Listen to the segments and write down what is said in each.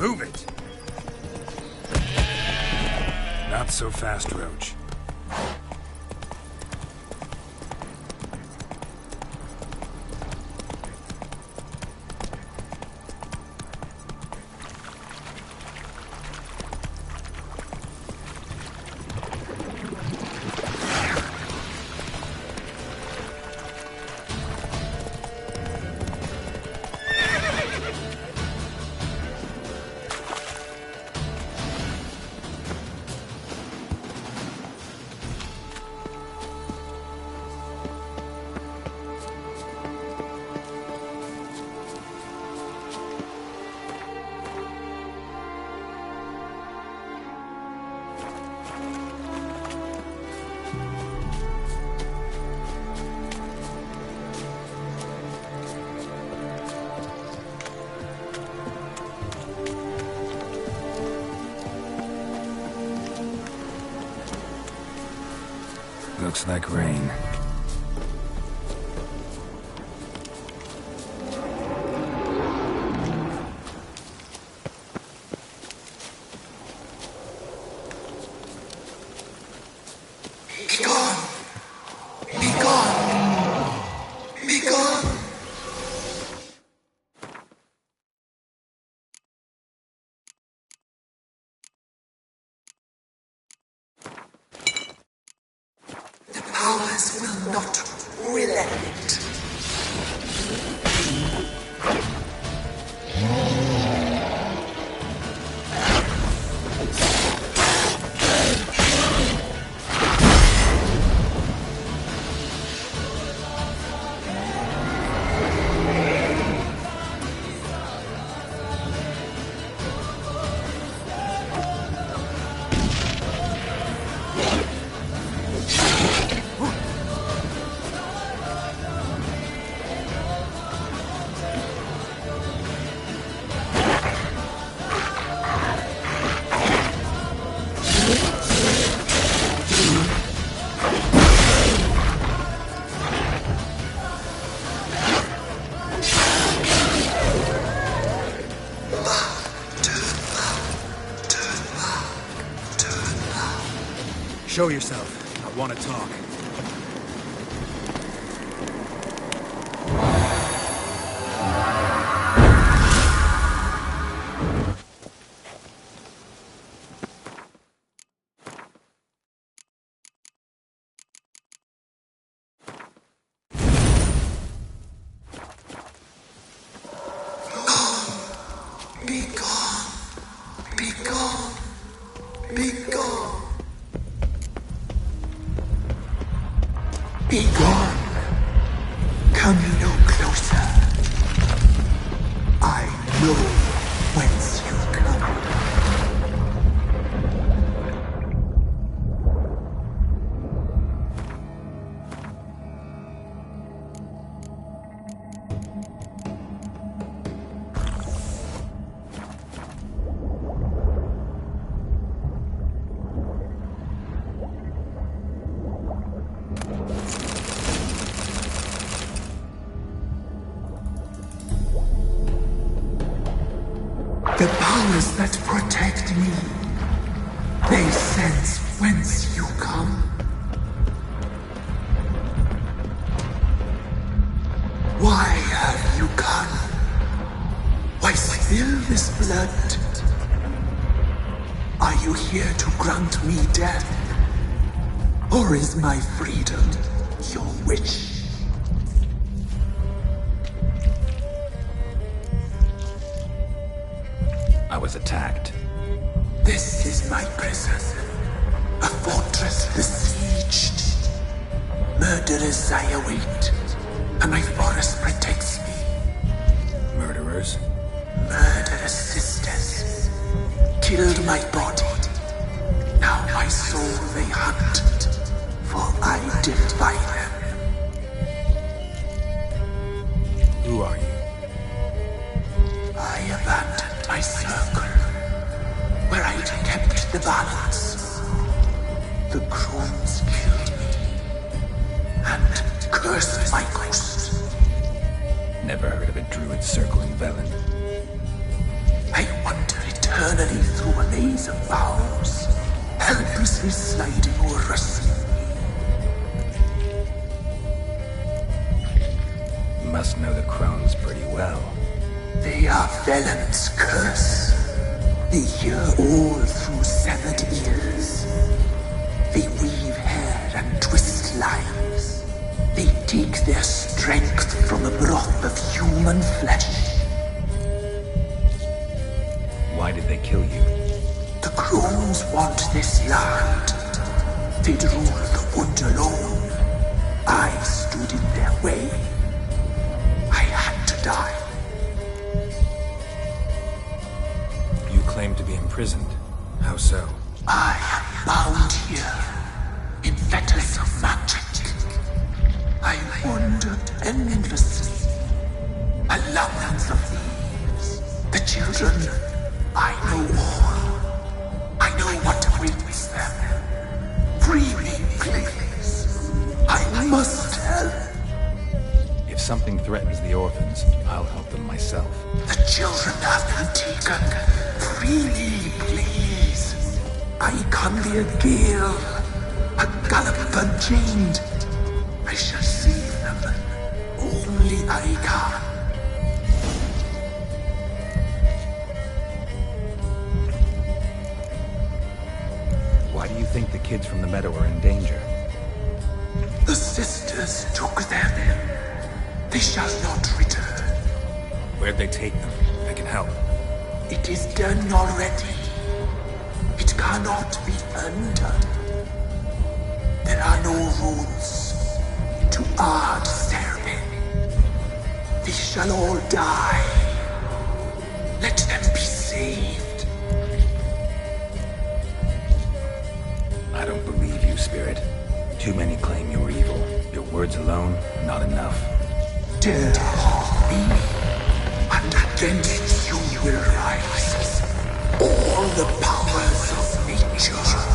Move it! Not so fast, Roach. Looks like rain. Be gone! Be gone! Be gone! The powers will not relent. Show yourself. I want to talk. Be gone! Be gone! Be gone! Be gone! Come no closer. I know whence you come. The powers that protect me, they sense whence you come. Why have you come? Why spill this blood? Are you here to grant me death? Or is my freedom your wish? I was attacked. This is my prison. A fortress besieged. Murderers I await, and my forest protects me. Murderers? Murderous sisters killed my body. Now my soul they hunt, for I defy them. Who are you? I abandoned my circle, where I'd kept the balance. The crones killed me, and cursed my ghost. Never heard of a druid circling Velen. I wonder it eternally through a maze of vows, helplessly sliding over a sea. Must know the crones pretty well. They are Velen's curse. They hear all through severed ears. They weave hair and twist lives. They take their strength from the broth of human flesh. Why did they kill you? The crones want this land. They'd rule the wood alone. I stood in their way. I had to die. You claim to be imprisoned. How so? I am bound here in fetters of magic. I wandered endlessly, a labyrinth of thieves. The children, I know all. I know what awaits them. Free me, please. I must help. If something threatens the orphans, I'll help them myself. The children have been taken. Free me, please. I can be a gale, a galloper chained. I shall save them. Only I can. Why do you think the kids from the meadow are in danger? The sisters took them. They shall not return. Where'd they take them? I can help. It is done already. It cannot be undone. There are no roads to Ard Serben. They shall all die. Let them be saved. I don't believe you, Spirit. Too many claim you're evil. Your words alone, not enough. Dare to harm me, and against you will rise all the powers of nature.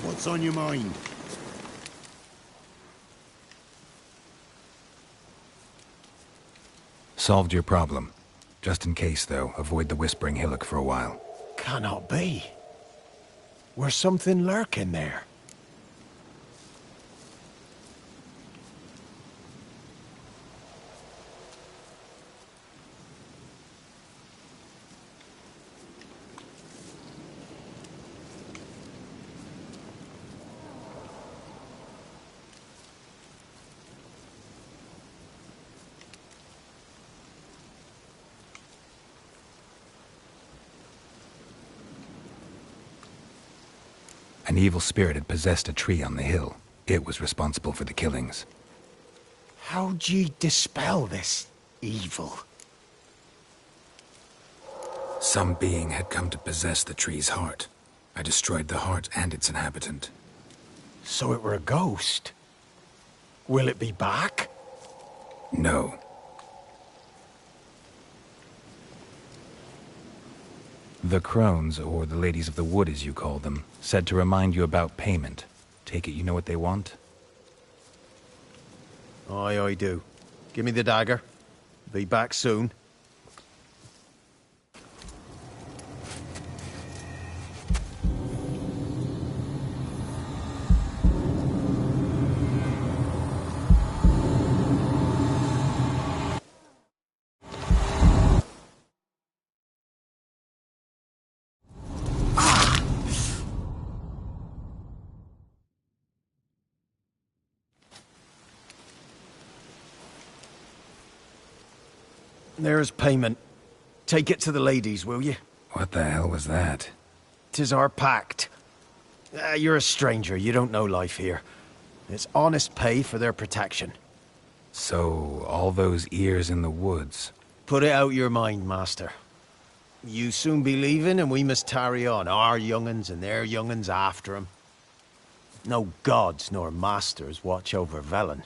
What's on your mind? Solved your problem. Just in case, though, avoid the Whispering Hillock for a while. Cannot be. Where's something lurking there? An evil spirit had possessed a tree on the hill. It was responsible for the killings. How'd ye dispel this evil? Some being had come to possess the tree's heart. I destroyed the heart and its inhabitant. So it were a ghost. Will it be back? No. The crones, or the ladies of the wood as you call them, said to remind you about payment. Take it you know what they want? Aye, I do. Give me the dagger. Be back soon. There's payment. Take it to the ladies, will you? What the hell was that? 'Tis our pact. You're a stranger, you don't know life here. It's honest pay for their protection. So, all those ears in the woods. Put it out your mind, master. You soon be leaving and we must tarry on, our young'uns and their young'uns after 'em. No gods nor masters watch over Velen.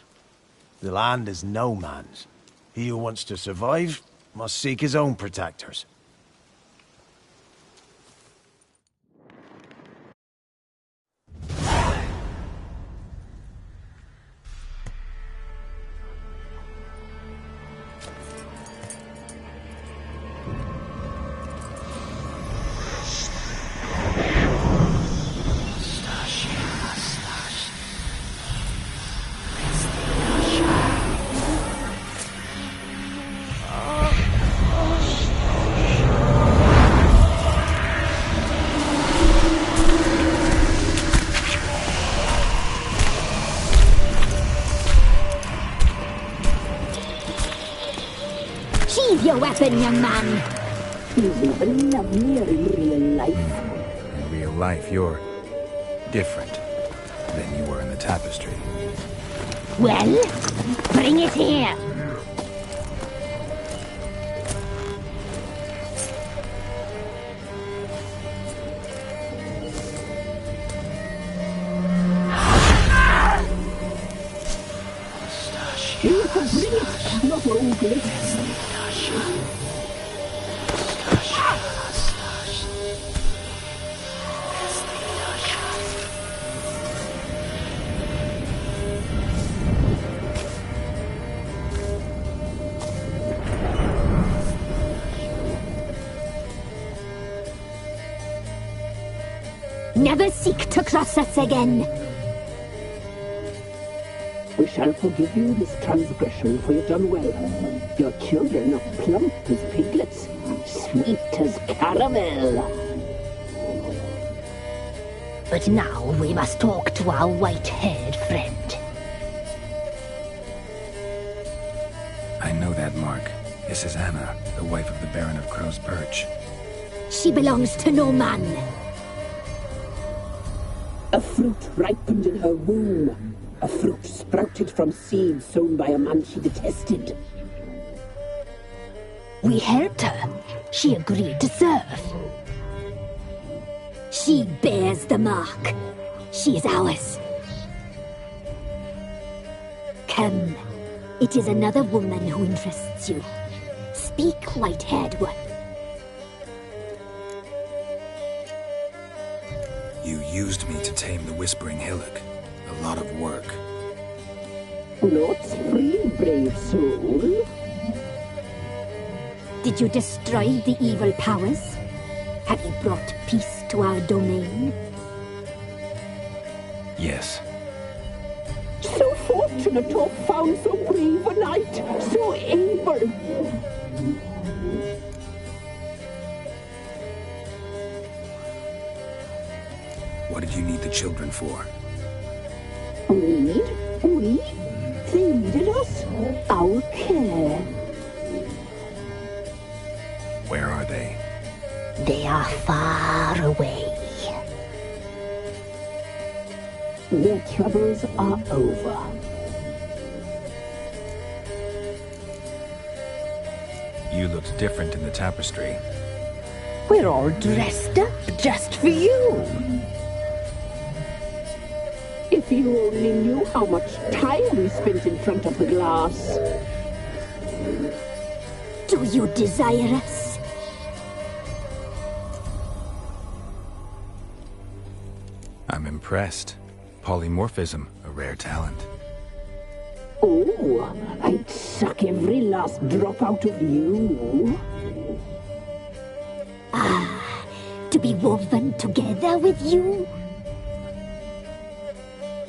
The land is no man's. He who wants to survive must seek his own protectors. Sheathe your weapon, young man. You've never loved me in real life. In real life, you're different than you were in the tapestry. Well, bring it here. You can bring it, not ugly. Never seek to cross us again. We shall forgive you this transgression, for you've done well. Your children are plump as piglets, sweet as caramel. But now we must talk to our white-haired friend. I know that mark. This is Anna, the wife of the Baron of Crow's Perch. She belongs to no man. A fruit ripened in her womb. A fruit sprouted from seeds sown by a man she detested. We helped her. She agreed to serve. She bears the mark. She is ours. Come. It is another woman who interests you. Speak, white-haired one. You used me to tame the Whispering Hillock. A lot of work. Lots free, brave soul. Did you destroy the evil powers? Have you brought peace to our domain? Yes. So fortunate to have found so brave a knight, so able. What did you need the children for? We? They needed us. Our care. Where are they? They are far away. Their troubles are over. You looked different in the tapestry. We're all dressed up just for you. If you only knew how much time we spent in front of the glass. Do you desire us? I'm impressed. Polymorphism, a rare talent. Oh, I'd suck every last drop out of you. To be woven together with you?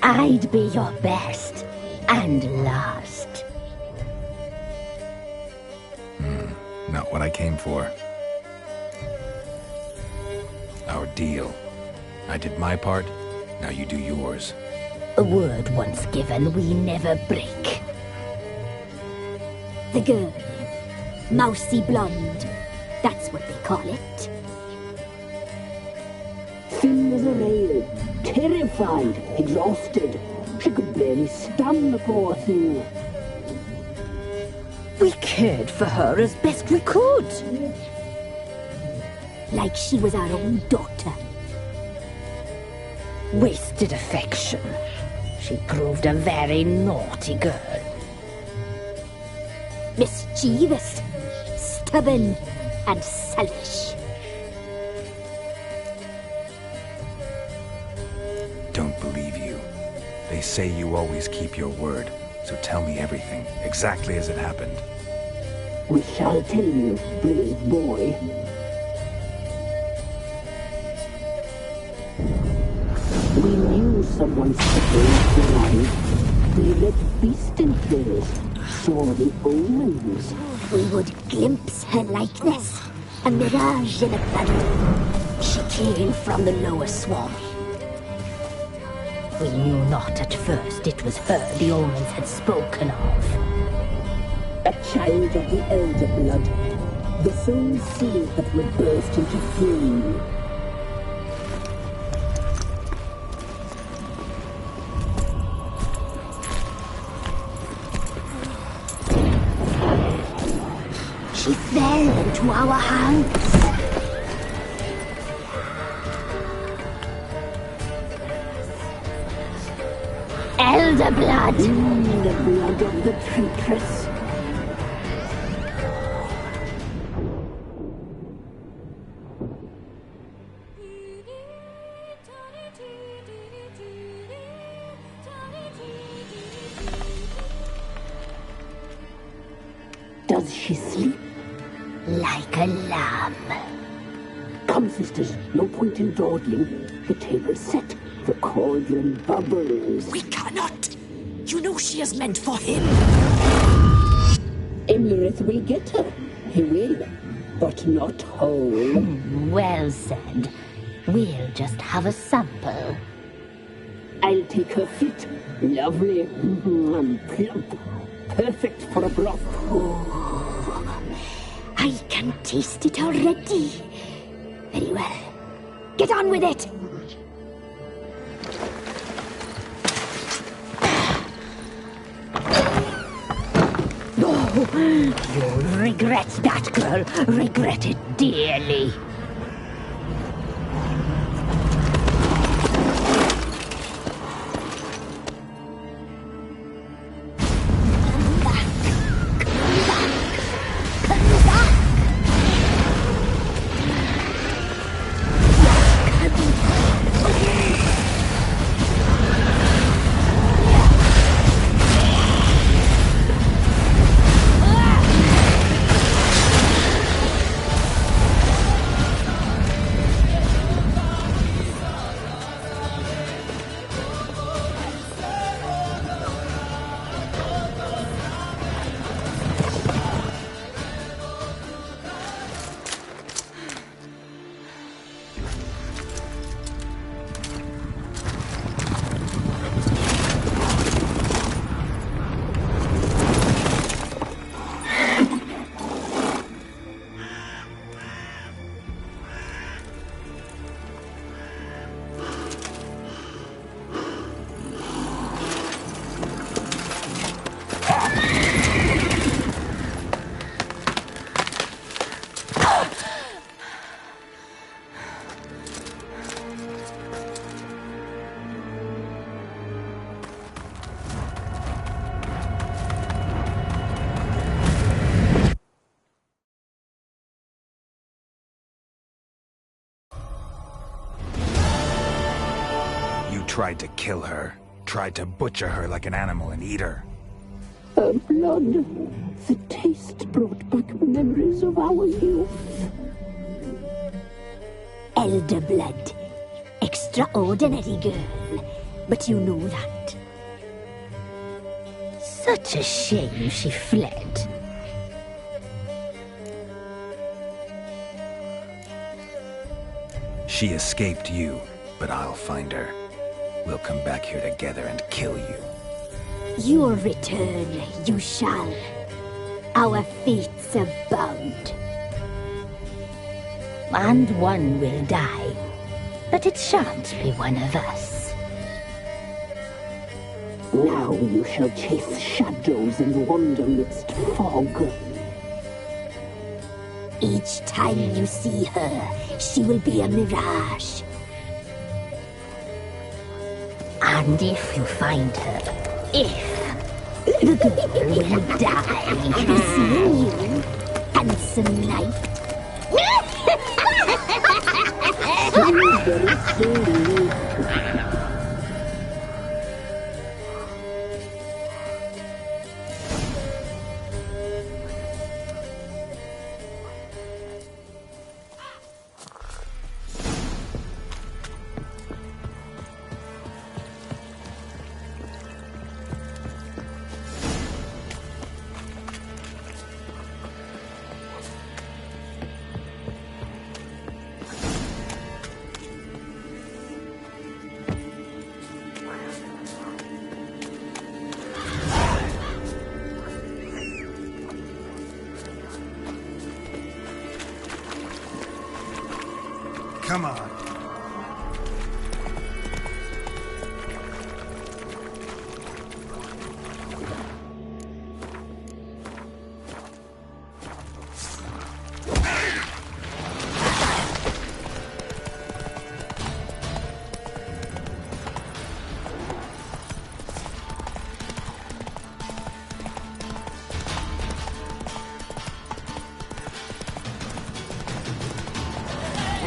I'd be your best and last. Not what I came for. Our deal. I did my part, now you do yours. A word once given, we never break. The girl. Mousy blonde. That's what they call it. Thin as a rail, terrified, exhausted. She could barely stand, the poor thing. We cared for her as best we could. Like she was our own daughter. Wasted affection. She proved a very naughty girl. Mischievous, stubborn, and selfish. Don't believe you. They say you always keep your word, so tell me everything, exactly as it happened. We shall tell you, brave boy. We knew someone supposed alive. We read beast entrails, saw the omens. We would glimpse her likeness, a mirage in a bundle. She came from the lower swamp. We knew not at first it was her the omens had spoken of. A child of the elder blood, the soul seed that would burst into flame. She fell into our hands. Elder blood! The blood of the traitress. Does she sleep? Like a lamb. Come, sisters, no point in dawdling. The table's set. The cauldron bubbles. We cannot! You know she is meant for him! Imlerith will get her. He will, but not whole. Well said. We'll just have a sample. I'll take her feet. Lovely and plump. Perfect for a broth. I can taste it already. Very well. Get on with it! You'll regret that, girl. Regret it dearly. Tried to kill her. Tried to butcher her like an animal and eat her. Her blood. The taste brought back memories of our youth. Elder blood. Extraordinary girl. But you know that. Such a shame she fled. She escaped you, but I'll find her. We'll come back here together and kill you. Your return, you shall. Our fates are bound. And one will die. But it shan't be one of us. Now you shall chase shadows and wander midst fog. Each time you see her, she will be a mirage. And if you find her, the girl will die. Seeing you, handsome knight. Very slowly. Come on.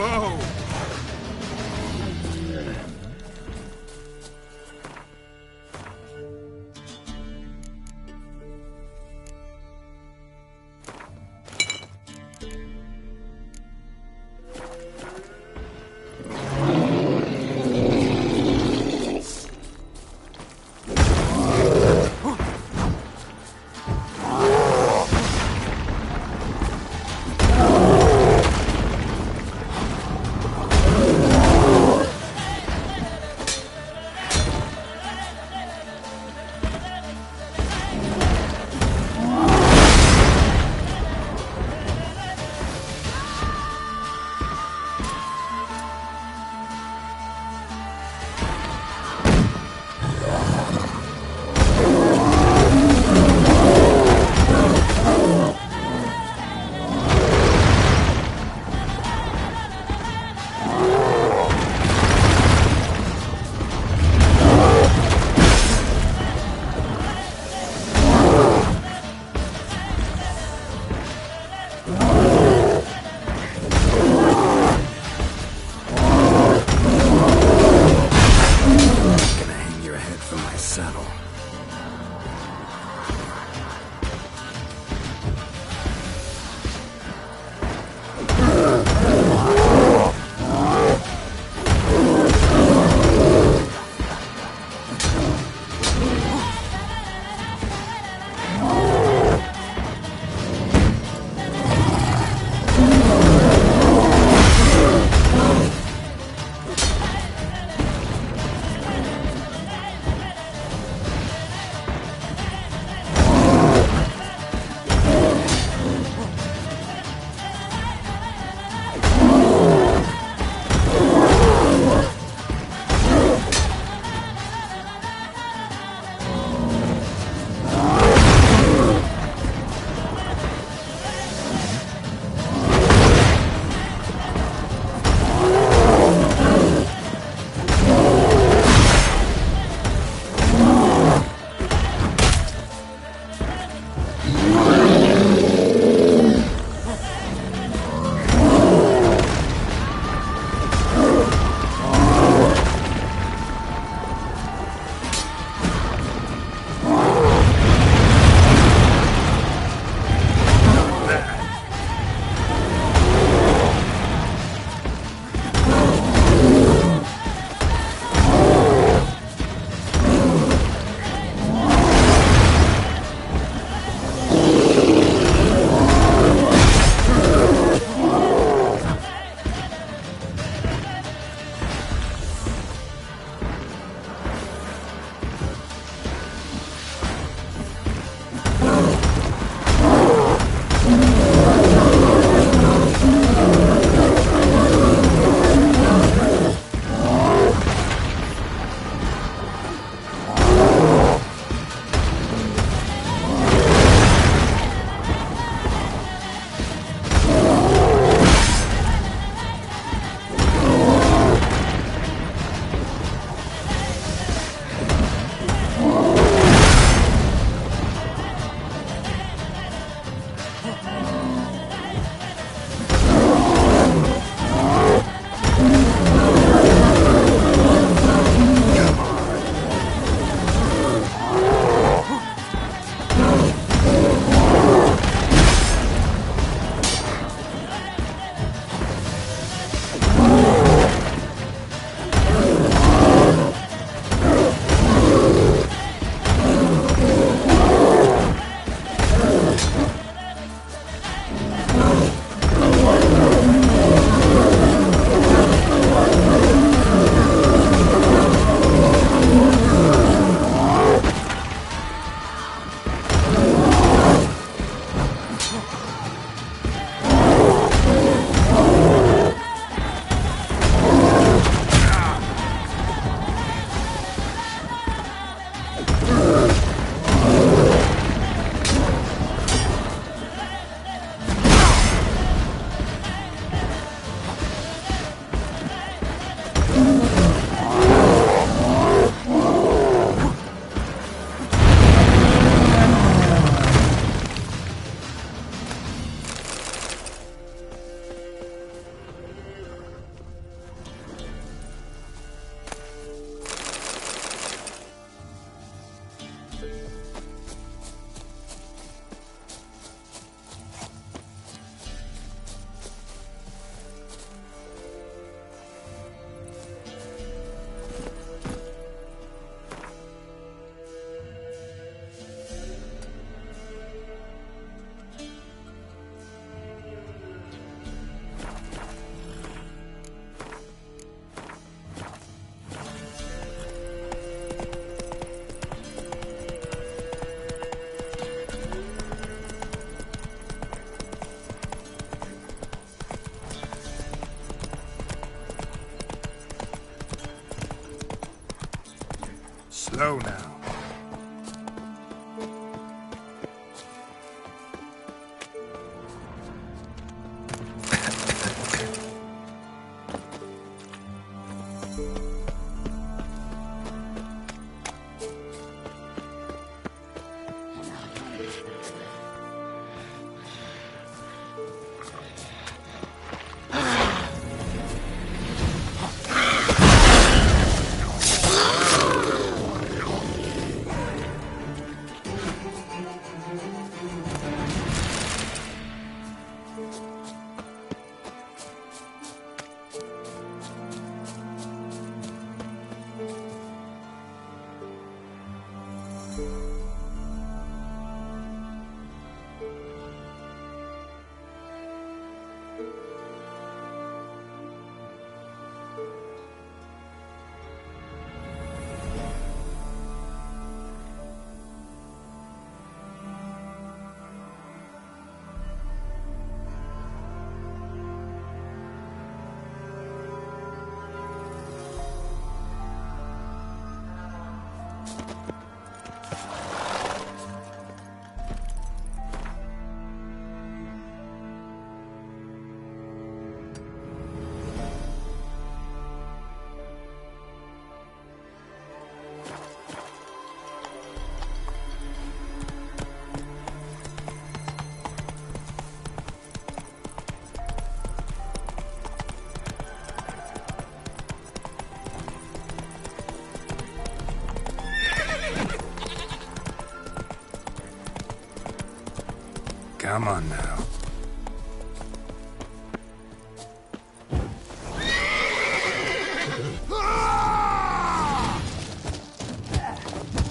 Whoa! Go now. Come on now.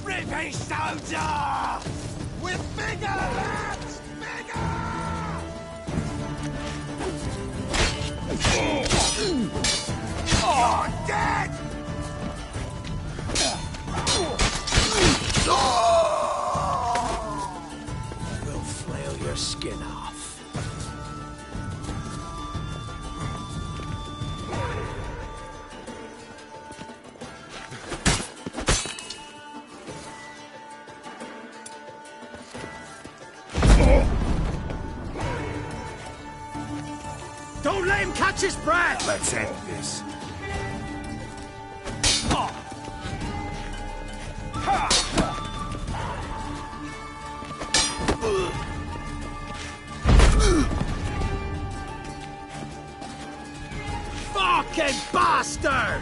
Ripping soldier! With bigger lads! Bigger! Oh, dead! We'll flail your skin off. Don't let him catch his breath! Let's end this. Fucking bastard!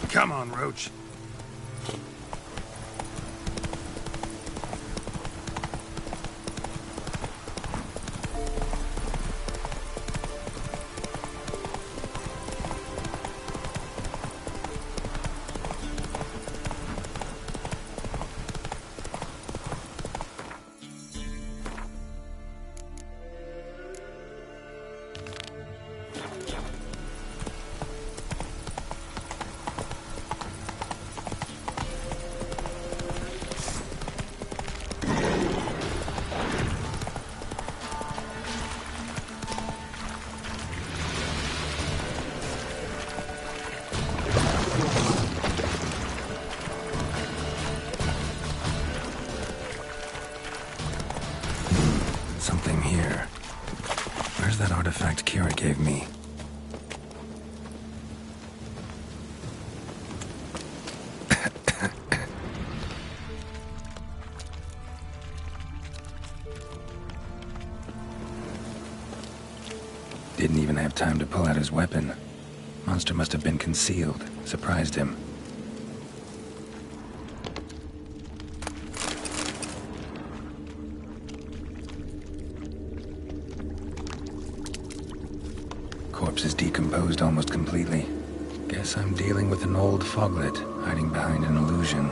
Come on, Roach. Something here. Where's that artifact Kira gave me? time to pull out his weapon. Monster must have been concealed. Surprised him. Corpse is decomposed almost completely. Guess I'm dealing with an old foglet, hiding behind an illusion.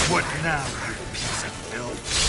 What now, you piece of filth?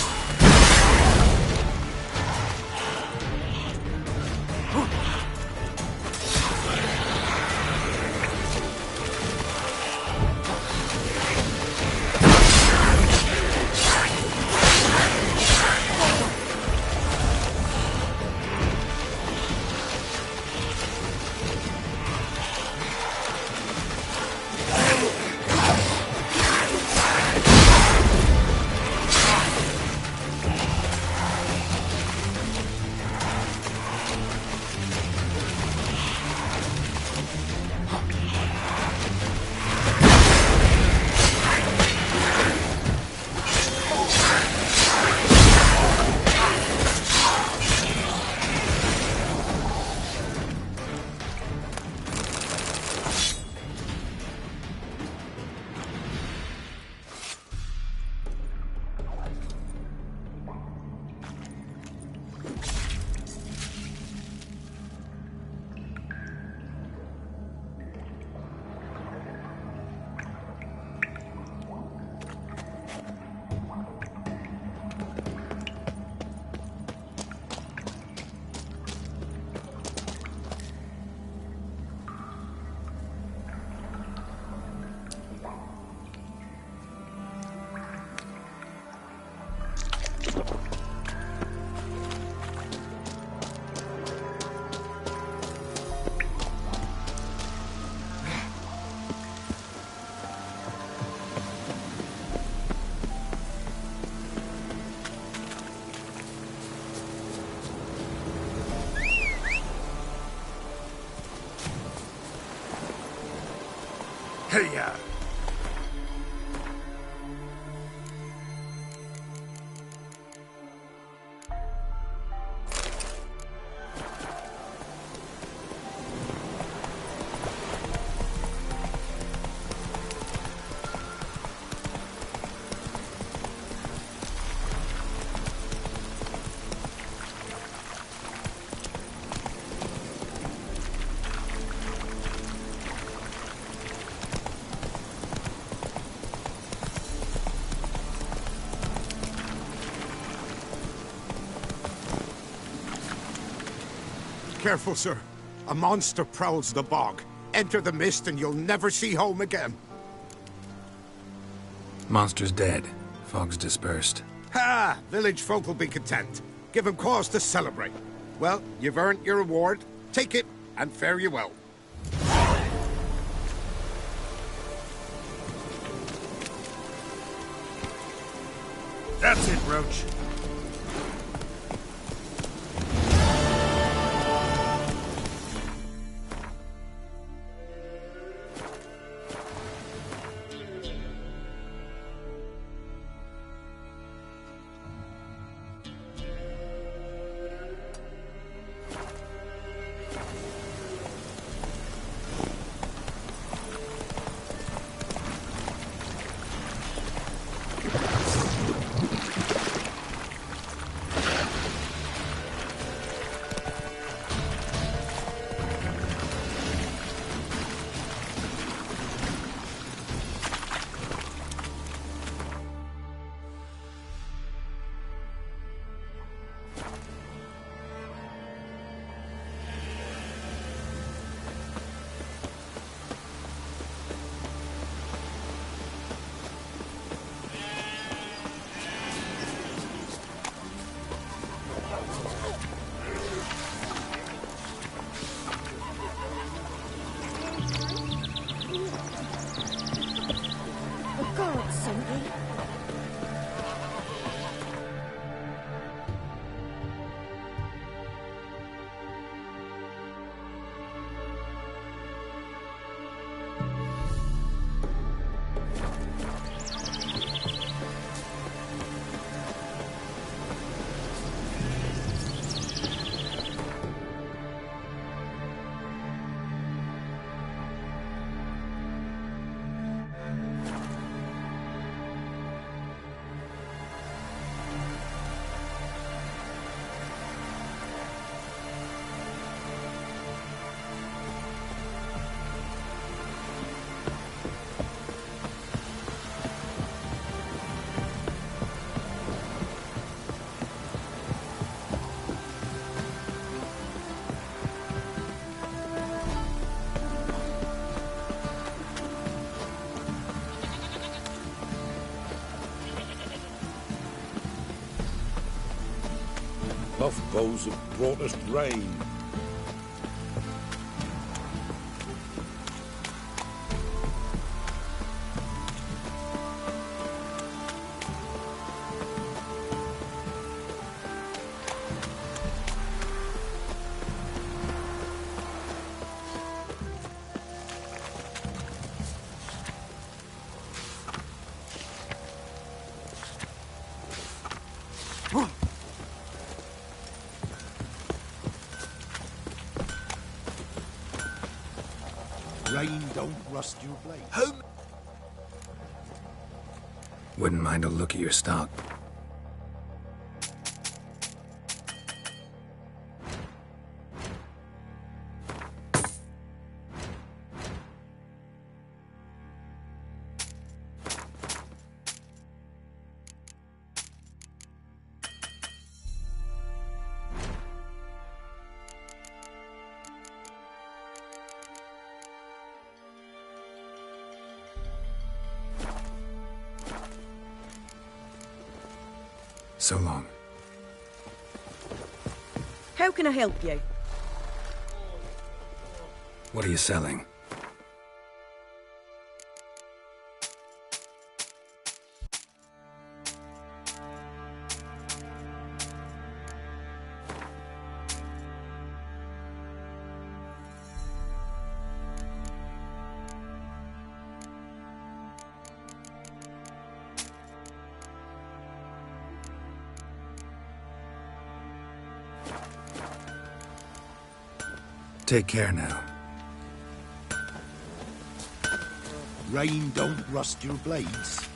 Hey-ya! Careful, sir. A monster prowls the bog. Enter the mist and you'll never see home again. Monster's dead. Fog's dispersed. Ha! Village folk will be content. Give them cause to celebrate. Well, you've earned your reward. Take it, and fare you well. That's it, Roach. puff bows have brought us rain. Rain don't rust your blade. Wouldn't mind a look at your stock. So long. How can I help you? What are you selling? Take care now. Rain don't rust your blades.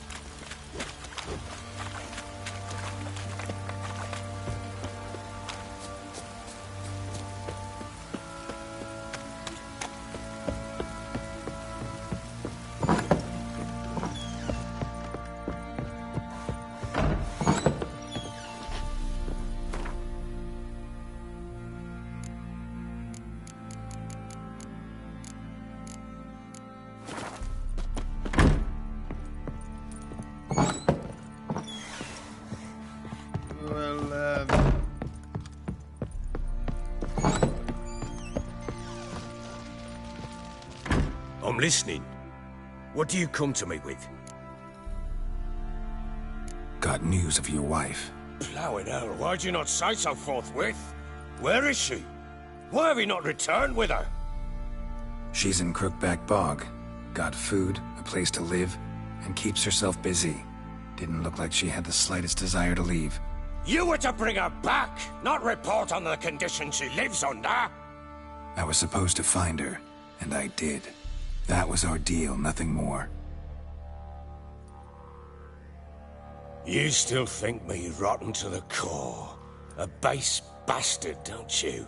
I'm listening. What do you come to me with? Got news of your wife. Plowing hell, why'd you not say so forthwith? Where is she? Why have you not returned with her? She's in Crookback Bog. Got food, a place to live, and keeps herself busy. Didn't look like she had the slightest desire to leave. You were to bring her back, not report on the conditions she lives under. I was supposed to find her, and I did. That was our deal, nothing more. You still think me rotten to the core. A base bastard, don't you?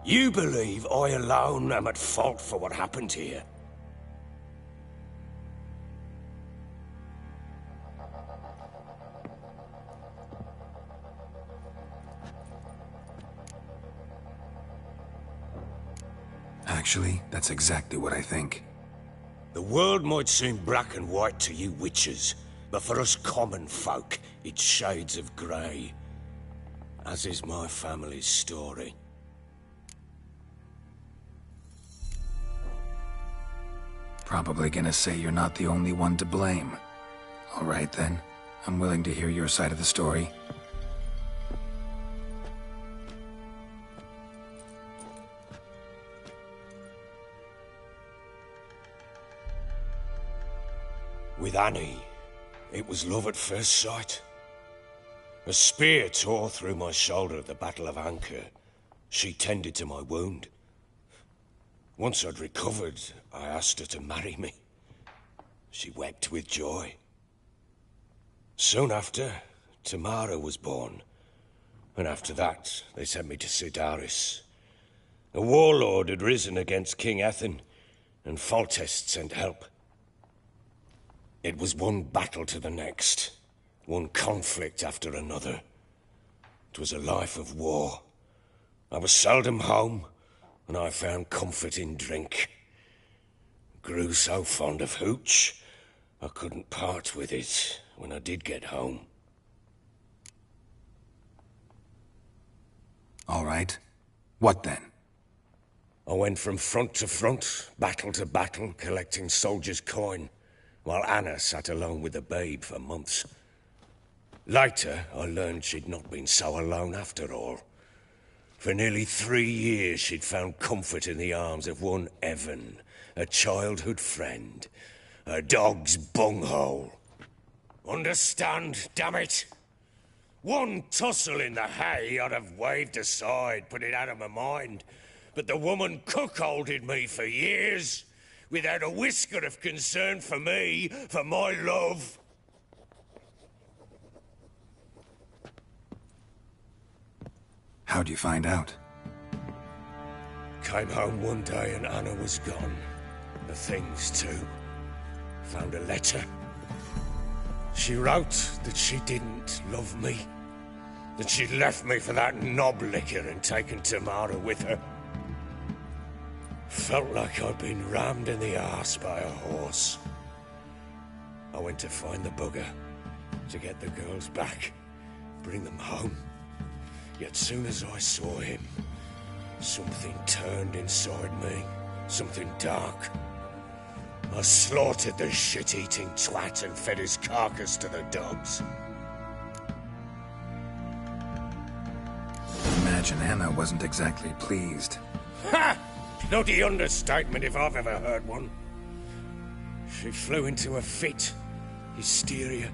You believe I alone am at fault for what happened here. Actually, that's exactly what I think. The world might seem black and white to you witches, but for us common folk, it's shades of grey. As is my family's story. Probably gonna say you're not the only one to blame. All right then, I'm willing to hear your side of the story. With Annie, it was love at first sight. A spear tore through my shoulder at the Battle of Anchor. She tended to my wound. Once I'd recovered, I asked her to marry me. She wept with joy. Soon after, Tamara was born. And after that, they sent me to Sidaris. A warlord had risen against King Ethan, and Foltest sent help. It was one battle to the next, one conflict after another. It was a life of war. I was seldom home, and I found comfort in drink. Grew so fond of hooch, I couldn't part with it when I did get home. All right. What then? I went from front to front, battle to battle, collecting soldiers' coin, while Anna sat alone with the babe for months. Later, I learned she'd not been so alone after all. For nearly 3 years, she'd found comfort in the arms of one Evan, a childhood friend, a dog's bunghole. Understand, damn it? One tussle in the hay I'd have waved aside, put it out of my mind. But the woman cuckolded me for years, without a whisker of concern for me, for my love. How'd you find out? Came home one day and Anna was gone. The things too. Found a letter. She wrote that she didn't love me. That she'd left me for that knob licker and taken Tamara with her. Felt like I'd been rammed in the arse by a horse. I went to find the bugger, to get the girls back, bring them home. Yet soon as I saw him, something turned inside me, something dark. I slaughtered the shit-eating twat and fed his carcass to the dogs. Imagine Anna wasn't exactly pleased. Ha! Bloody understatement if I've ever heard one. She flew into a fit, hysteria,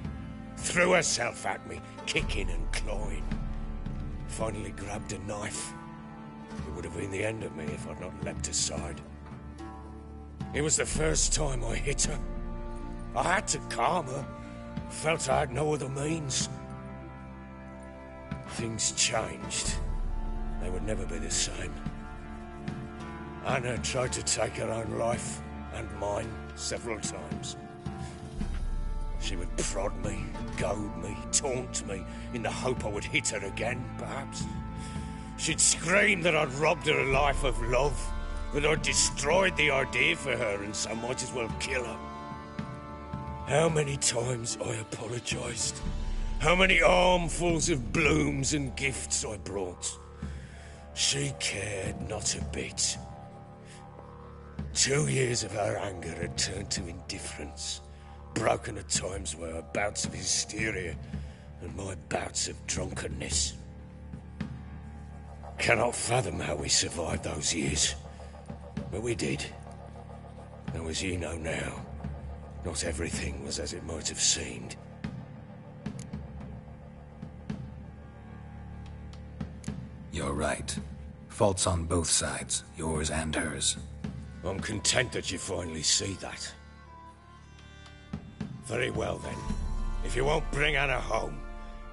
threw herself at me, kicking and clawing. Finally grabbed a knife. It would have been the end of me if I'd not leapt aside. It was the first time I hit her. I had to calm her. Felt I had no other means. Things changed. They would never be the same. Anna tried to take her own life, and mine, several times. She would prod me, goad me, taunt me, in the hope I would hit her again, perhaps. She'd scream that I'd robbed her life of love, that I'd destroyed the idea for her, and so might as well kill her. How many times I apologized. How many armfuls of blooms and gifts I brought. She cared not a bit. 2 years of her anger had turned to indifference, broken at times by her bouts of hysteria and my bouts of drunkenness. Cannot fathom how we survived those years, but we did. Though as you know now, not everything was as it might have seemed. You're right. Faults on both sides, yours and hers. I'm content that you finally see that. Very well then. If you won't bring Anna home,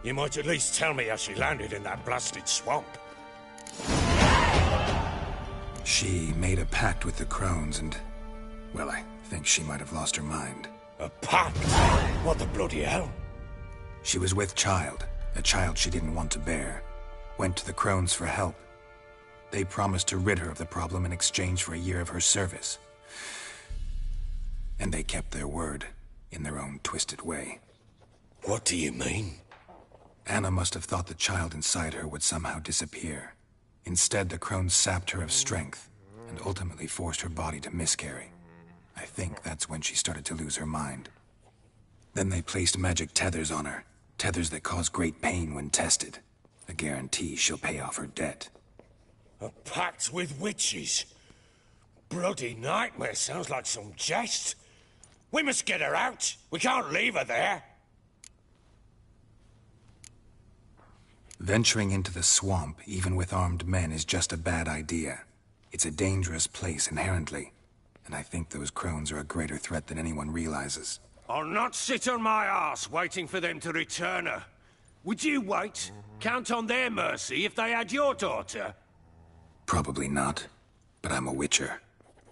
you might at least tell me how she landed in that blasted swamp. She made a pact with the crones and... well, I think she might have lost her mind. A pact? What the bloody hell? She was with child, a child she didn't want to bear. Went to the crones for help. They promised to rid her of the problem in exchange for a year of her service. And they kept their word, in their own twisted way. What do you mean? Anna must have thought the child inside her would somehow disappear. Instead, the crones sapped her of strength, and ultimately forced her body to miscarry. I think that's when she started to lose her mind. Then they placed magic tethers on her, tethers that cause great pain when tested. A guarantee she'll pay off her debt. A pact with witches? Bloody nightmare, sounds like some jest. We must get her out. We can't leave her there. Venturing into the swamp, even with armed men, is just a bad idea. It's a dangerous place inherently, and I think those crones are a greater threat than anyone realizes. I'll not sit on my arse waiting for them to return her. Would you wait? Count on their mercy if they had your daughter? Probably not, but I'm a witcher.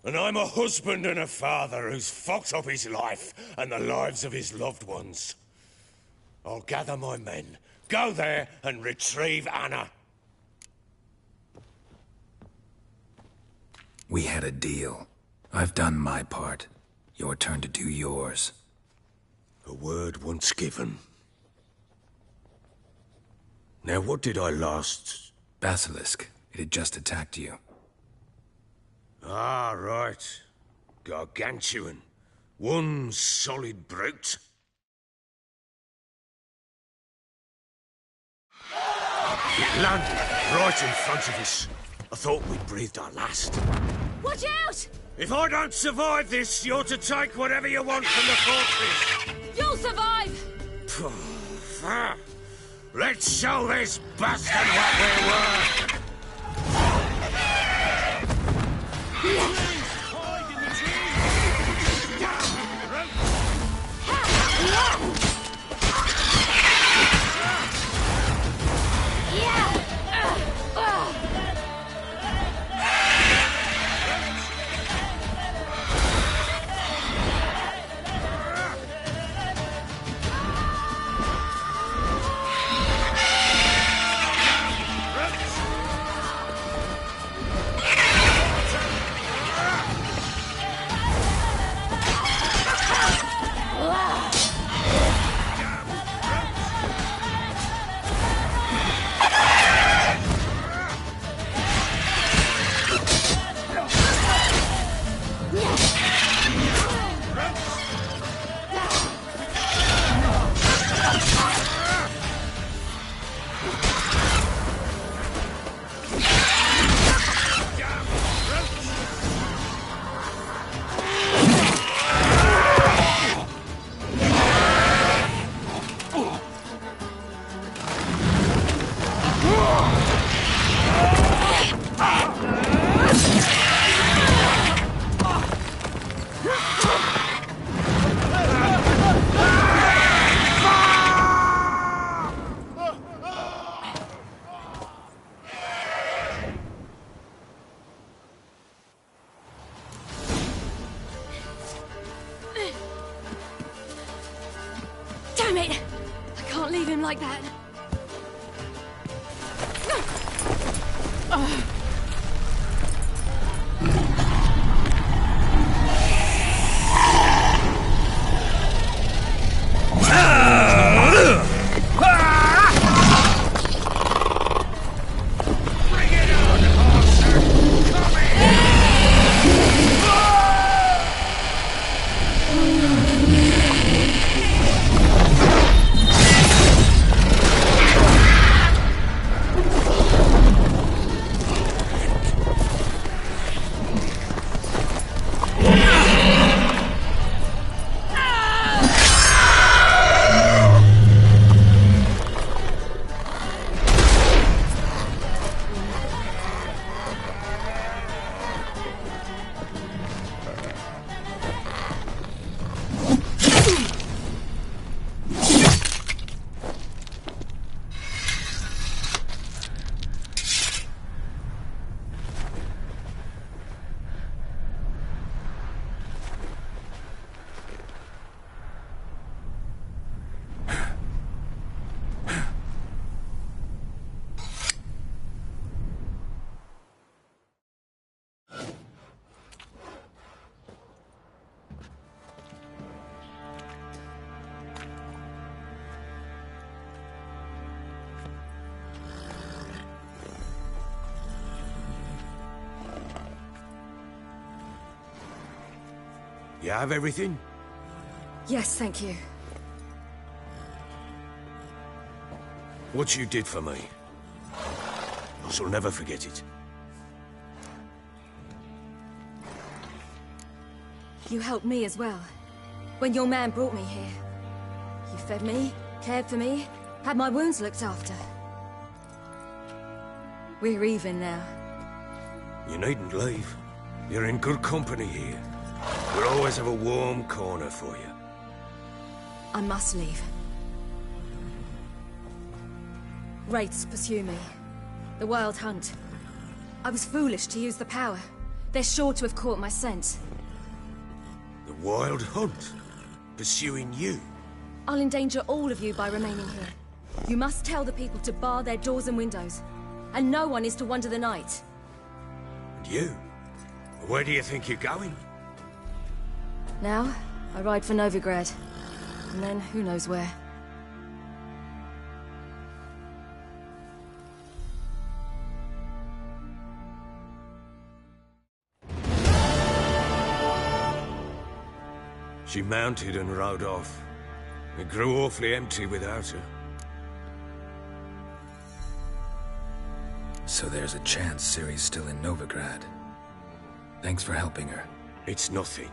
And I'm a husband and a father who's fucked up his life and the lives of his loved ones. I'll gather my men, go there and retrieve Anna. We had a deal. I've done my part. Your turn to do yours. A word once given. Now what did I last Basilisk. It had just attacked you. Ah, right. Gargantuan. One solid brute. It landed right in front of us. I thought we'd breathed our last. Watch out! If I don't survive this, you're to take whatever you want from the fortress. You'll survive! Let's show this bastard what we're worth. Damn it! I can't leave him like that. You have everything? Yes, thank you. What you did for me, I shall never forget it. You helped me as well. When your man brought me here. You fed me, cared for me, had my wounds looked after. We're even now. You needn't leave. You're in good company here. We'll always have a warm corner for you. I must leave. Wraiths pursue me. The Wild Hunt. I was foolish to use the power. They're sure to have caught my scent. The Wild Hunt? Pursuing you? I'll endanger all of you by remaining here. You must tell the people to bar their doors and windows. And no one is to wander the night. And you? Where do you think you're going? Now, I ride for Novigrad. And then, who knows where. She mounted and rode off. It grew awfully empty without her. So there's a chance Ciri's still in Novigrad. Thanks for helping her. It's nothing.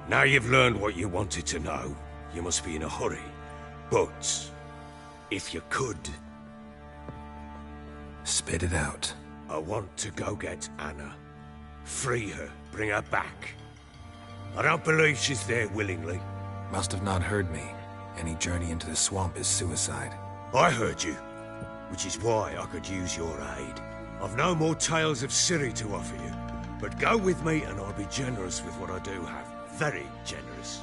Now you've learned what you wanted to know, you must be in a hurry. But, if you could... Spit it out. I want to go get Anna. Free her, bring her back. I don't believe she's there willingly. Must have not heard me. Any journey into the swamp is suicide. I heard you, which is why I could use your aid. I've no more tales of Ciri to offer you, but go with me and I'll be generous with what I do have. Very generous.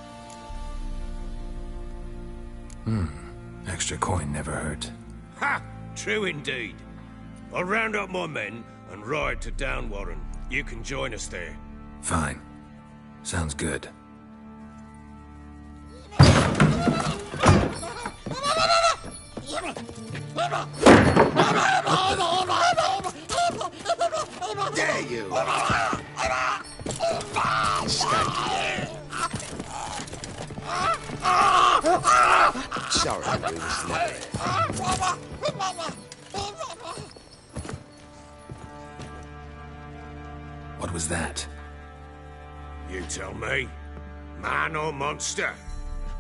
Extra coin never hurt. Ha! True indeed. I'll round up my men and ride to Downwarren. You can join us there. Fine. Sounds good. Dare you! Sorry, we was never. What was that? You tell me. Man or monster?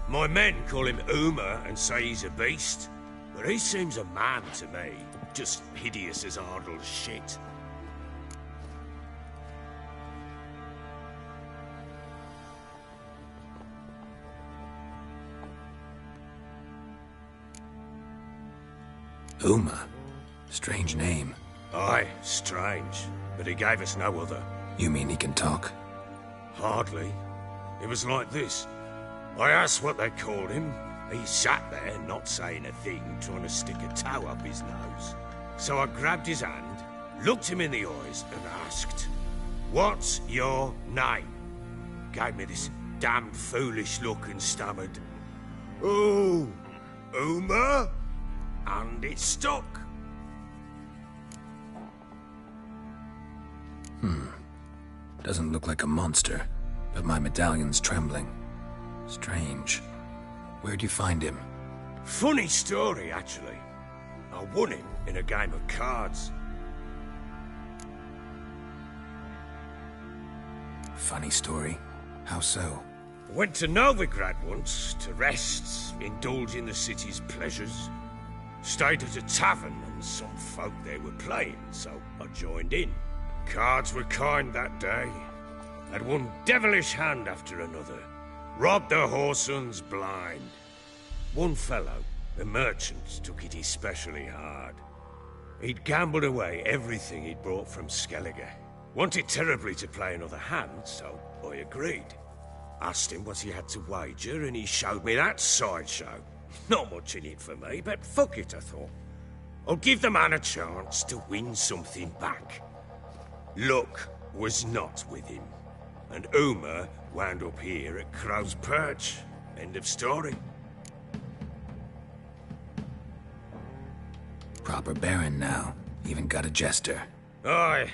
My men call him Uma and say he's a beast. But he seems a man to me. Just hideous as Ardle's shit. Uma? Strange name. Aye, strange. But he gave us no other. You mean he can talk? Hardly. It was like this. I asked what they called him. He sat there, not saying a thing, trying to stick a toe up his nose. So I grabbed his hand, looked him in the eyes, and asked, "What's your name?" Gave me this damned foolish look and stammered, "Oh, Uma?" And it stuck. Doesn't look like a monster, but my medallion's trembling. Strange. Where'd you find him? Funny story, actually. I won him in a game of cards. Funny story. How so? Went to Novigrad once to rest, indulge in the city's pleasures. Stayed at a tavern and some folk there were playing, so I joined in. Cards were kind that day. Had one devilish hand after another. Robbed the whoresun's blind. One fellow, a merchant, took it especially hard. He'd gambled away everything he'd brought from Skellige. Wanted terribly to play another hand, so I agreed. Asked him what he had to wager, and he showed me that sideshow. Not much in it for me, but fuck it, I thought. I'll give the man a chance to win something back. Luck was not with him, and Uma wound up here at Crow's Perch. End of story. Proper baron now. Even got a jester. Aye,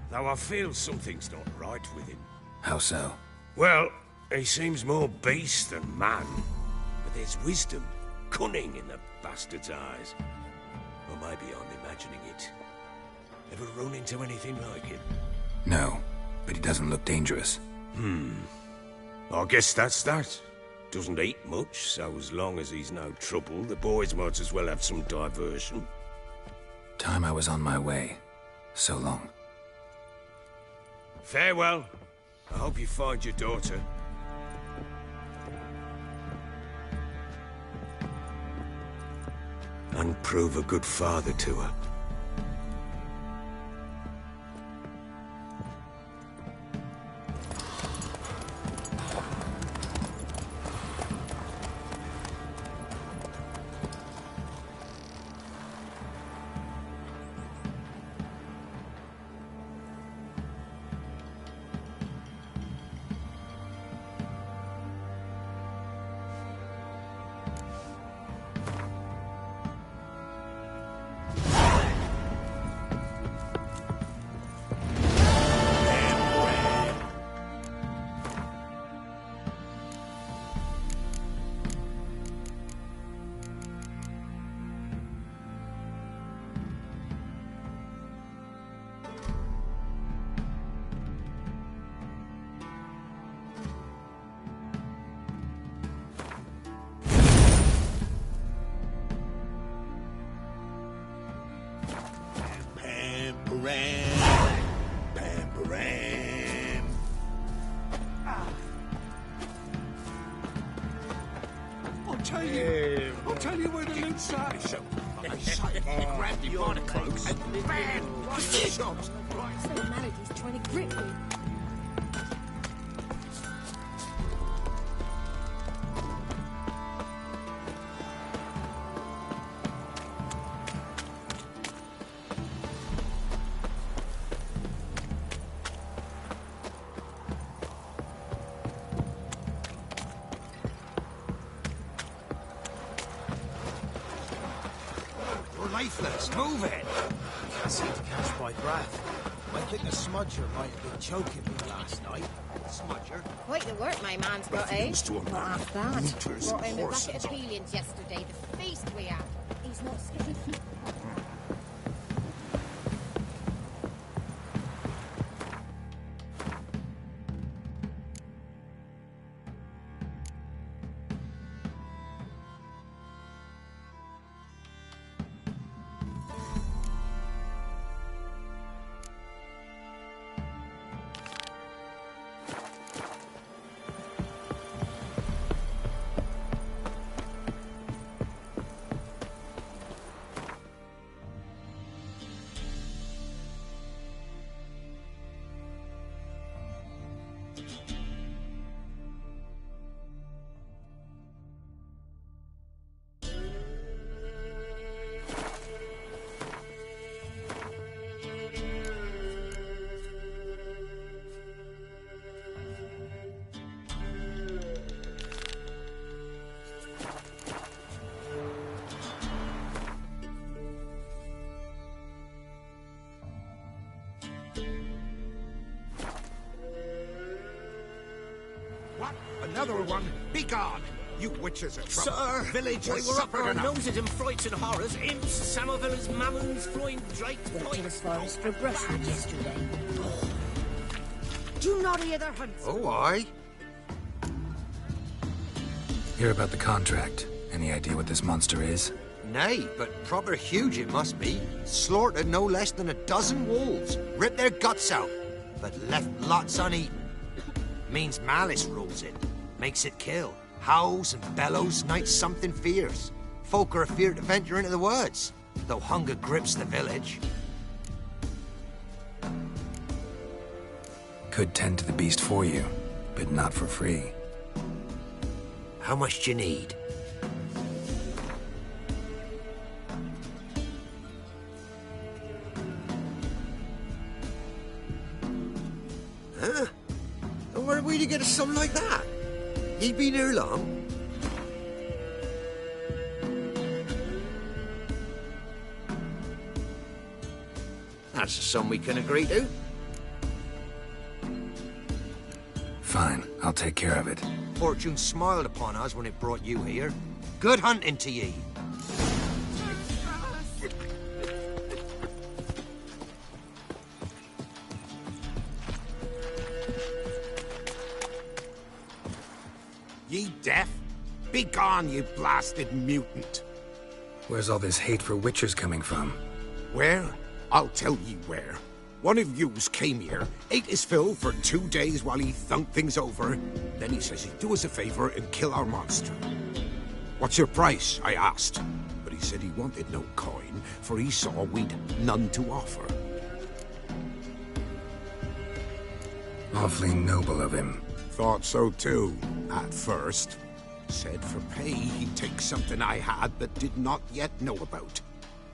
though I feel something's not right with him. How so? Well, he seems more beast than man, but there's wisdom, cunning in the bastard's eyes. Or maybe I'm imagining it. Ever run into anything like him? No, but he doesn't look dangerous. I guess that's that. Doesn't eat much, so as long as he's no trouble, the boys might as well have some diversion. Time I was on my way. So long. Farewell. I hope you find your daughter. And prove a good father to her. tell you. I'll tell you where the loot's at. So, grab me by the cloak and bam! Right in the shops. So Melody's trying to grip me. Lifeless, move it! I seem to catch my breath. I think the smudger might have been choking me last night. Smudger? Quite the work my man's got, eh? Refused to Not allow half that. looters Brought and home a horses. bucket of peelings yesterday. The feast we had. He's not scared. What? Another one? Be gone! You witches are trouble. Sir, Village we has were up suffered our enough. noses in frights and horrors. Imps, Samovillas, mammons, flying drakes, Went to the pikes. forest for brushwood yesterday. Do you not hear their hunts? Oh, aye. Hear about the contract. Any idea what this monster is? Nay, but proper huge it must be. Slaughtered no less than a dozen wolves. Ripped their guts out, but left lots uneaten. Means malice rules it. Makes it kill. Howls and bellows, nights something fierce. Folk are afeard to venture into the woods, though hunger grips the village. Could tend to the beast for you, but not for free. How much do you need? Huh? And where are we to get a sum like that? He been here long? That's a sum we can agree to. Fine, I'll take care of it. Fortune smiled upon us when it brought you here. Good hunting to ye. Ye deaf? Be gone, you blasted mutant. Where's all this hate for witchers coming from? Where? I'll tell ye where. One of yous came here, ate his fill for 2 days while he thunked things over. Then he says he'd do us a favor and kill our monster. What's your price? I asked. But he said he wanted no coin, for he saw we'd none to offer. Awfully noble of him. Thought so too, at first. Said for pay he'd take something I had but did not yet know about.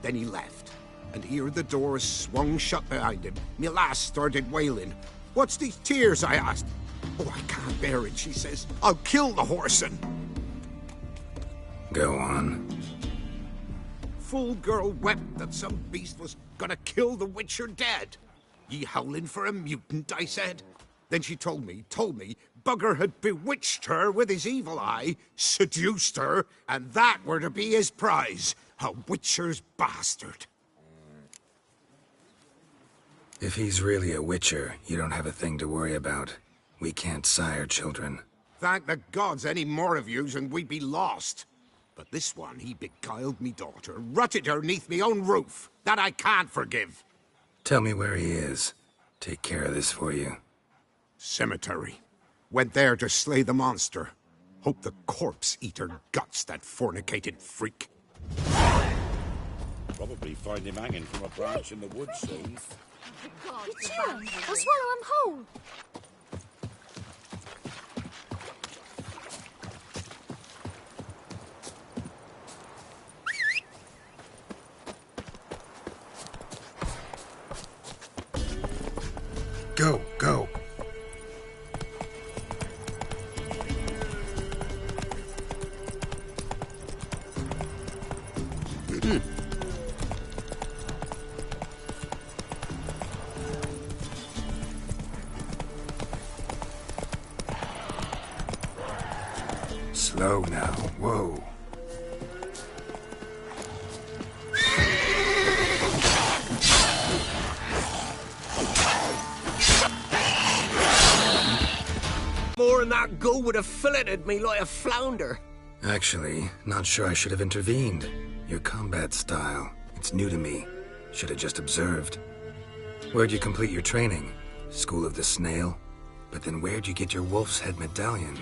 Then he left, and here the doors swung shut behind him. Me lass started wailing. What's these tears? I asked. Oh, I can't bear it, she says. I'll kill the whoreson. Go on. Fool girl wept that some beast was gonna kill the witcher dead. Ye howling for a mutant, I said. Then she told me, Bugger had bewitched her with his evil eye, seduced her, and that were to be his prize. A witcher's bastard. If he's really a witcher, you don't have a thing to worry about. We can't sire children. Thank the gods any more of yous and we'd be lost. But this one, he beguiled me daughter, rutted her neath me own roof. That I can't forgive. Tell me where he is. Take care of this for you. Cemetery. Went there to slay the monster. Hope the corpse eat her guts, that fornicated freak. Probably find him hanging from a branch in the woods soon. You chew 'em. I'll swallow 'em whole. Go, go. Slow now. Whoa. More than that go would have filleted me like a flounder. Actually, not sure I should have intervened. Your combat style, it's new to me. Should have just observed. Where'd you complete your training? School of the Snail? But then where'd you get your wolf's head medallion?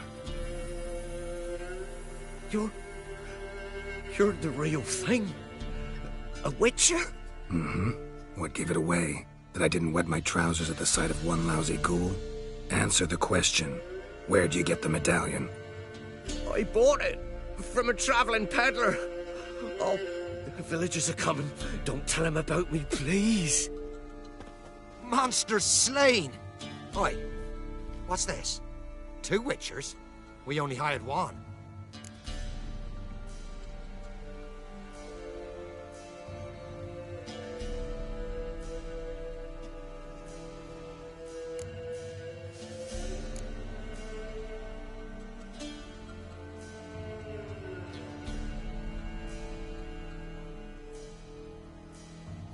You're the real thing? A witcher? Mm-hmm. What gave it away? That I didn't wet my trousers at the sight of one lousy ghoul? Answer the question. Where'd you get the medallion? I bought it from a traveling peddler. Oh, the villagers are coming. Don't tell them about me, please. Monster slain! Oi, what's this? 2 witchers? We only hired one.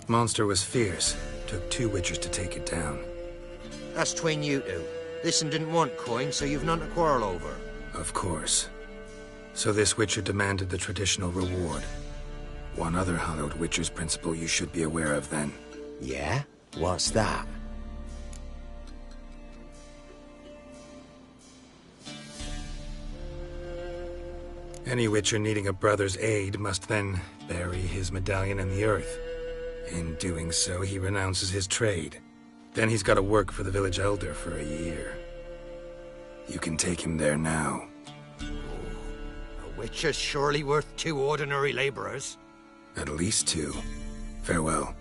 Monster was fierce. Took 2 witchers to take it down. That's tween you two. This'n didn't want coin, so you've none to quarrel over. Of course. So this witcher demanded the traditional reward. One other hallowed witcher's principle you should be aware of then. Yeah? What's that? Any witcher needing a brother's aid must then bury his medallion in the earth. In doing so, he renounces his trade. Then he's got to work for the village elder for a year. You can take him there now. A witcher's surely worth 2 ordinary laborers. At least 2. Farewell.